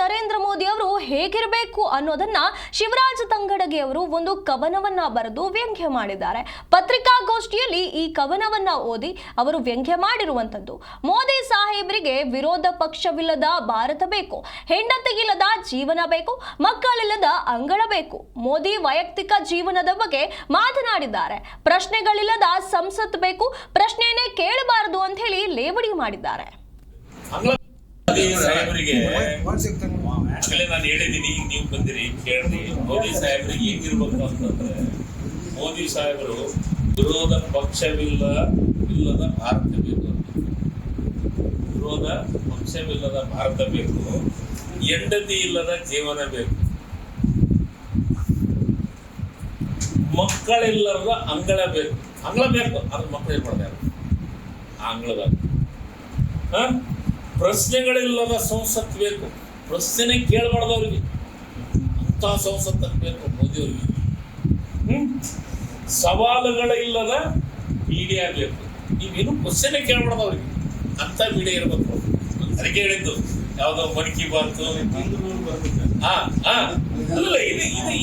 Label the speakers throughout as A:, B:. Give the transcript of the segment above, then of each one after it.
A: ನರೇಂದ್ರ ಮೋದಿ ಅವರು ಹೇಗಿರಬೇಕು ಅನ್ನೋದನ್ನ ಶಿವರಾಜ ತಂಗಡಗಿ ಅವರು ಒಂದು ಕವನವನ್ನ ಬರೆದು ವ್ಯಂಗ್ಯ ಮಾಡಿದ್ದಾರೆ. ಪತ್ರಿಕಾಗೋಷ್ಠಿಯಲ್ಲಿ ಈ ಕವನವನ್ನ ಓದಿ ಅವರು ವ್ಯಂಗ್ಯ ಮಾಡಿರುವಂತದ್ದು. ಮೋದಿ ಸಾಹೇಬರಿಗೆ ವಿರೋಧ ಪಕ್ಷವಿಲ್ಲದ ಭಾರತ ಬೇಕು, ಹೆಂಡತಿಗಿಲ್ಲದ ಜೀವನ ಬೇಕು, ಮಕ್ಕಳಿಲ್ಲದ ಅಂಗಳ ಬೇಕು. ಮೋದಿ ವೈಯಕ್ತಿಕ ಜೀವನದ ಬಗ್ಗೆ ಮಾತನಾಡಿದ್ದಾರೆ. ಪ್ರಶ್ನೆಗಳಿಲ್ಲದ ಸಂಸತ್ ಬೇಕು, ಪ್ರಶ್ನೆಯನ್ನೇ ಕೇಳಬಾರದು ಅಂತ ಹೇಳಿ ಲೇವಡಿ ಮಾಡಿದ್ದಾರೆ.
B: ಸಾಹೇಬರಿಗೆ ನಾನು ಹೇಳಿದ್ದೀನಿ, ನೀವು ಬಂದಿರಿ ಕೇಳ್ರಿ. ಮೋದಿ ಸಾಹೇಬರಿಗೆ ಹೆಂಗಿರ್ಬೇಕು ಅಂತಂದ್ರೆ, ಮೋದಿ ಸಾಹೇಬರು ವಿರೋಧ ಪಕ್ಷವಿಲ್ಲದ ಭಾರತ ಬೇಕು, ವಿರೋಧ ಪಕ್ಷವಿಲ್ಲದ ಭಾರತ ಬೇಕು, ಹೆಂಡತಿ ಇಲ್ಲದ ಜೀವನ ಬೇಕು, ಮಕ್ಕಳಿಲ್ಲದ ಅಂಗಳ ಬೇಕು. ಅಂಗಳ ಬೇಕು, ಅದ್ರ ಮಕ್ಕಳು ಏನ್ ಮಾಡ್ತಾರೆ, ಆ ಅಂಗಳದಾಗ ಪ್ರಶ್ನೆಗಳಿಲ್ಲದ ಸಂಸತ್ ಬೇಕು, ಪ್ರಶ್ನೆ ಕೇಳಬಾರ್ದವ್ರಿಗೆ, ಅಂತ ಸಂಸತ್ ಬೇಕು ಮೋದಿಯವ್ರಿಗೆ. ಸವಾಲುಗಳಿಲ್ಲದ ಮೀಡಿಯಾ ಬೇಕು, ನೀವೇನು ಕ್ವಶನ್ ಕೇಳಬಾರ್ದವ್ರಿಗೆ, ಅಂತ ಮೀಡಿಯಾ ಇರ್ಬೇಕು. ಅದಕ್ಕೆ ಹೇಳಿದ್ದು ಯಾವ್ದೋ ಮನ್ ಕಿ ಬಾತ್. ಅಲ್ಲ,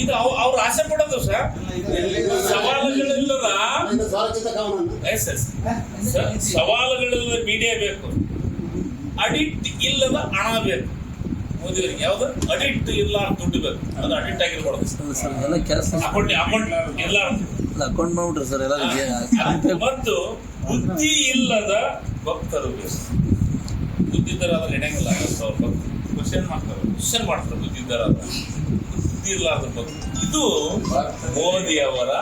B: ಇದು ಅವ್ರು ಆಸೆ ಪಡೋದು ಸರ್. ಸವಾಲುಗಳಿಲ್ಲದ ಮೀಡಿಯಾ ಬೇಕು, ಅಡಿಕ್ಟ್ ಇಲ್ಲದ ಹಣ ಬೇಕು ಮೋದಿಯವರಿಗೆ. ಯಾವ್ದು ಅಡಿಕ್ಟ್ ಇಲ್ಲ ದುಡ್ಡು ಬೇಕು, ಅದು ಅಡಿಕ್ಟ್ ಆಗಿರ್ಬಾರ್ದು.
C: ಅಕೌಂಟ್ ಮಾಡ್ಬಿಟ್ರಿ ಸರ್ ಎಲ್ಲ.
B: ಮತ್ತು ಬುದ್ಧಿ ಇಲ್ಲದ ಭಕ್ತರು ಬೇಕು. ಬುದ್ಧಿದ್ದರಾದ್ರೆ ನಡೆಯಂಗಿಲ್ಲ, ಕ್ವಶನ್ ಮಾಡ್ತಾರೆ ಬುದ್ಧಿದ್ದರಾದ್ರೆ. ಬುದ್ಧಿ ಇಲ್ಲದ ಭಕ್ತರು. ಇದು ಮೋದಿಯವರ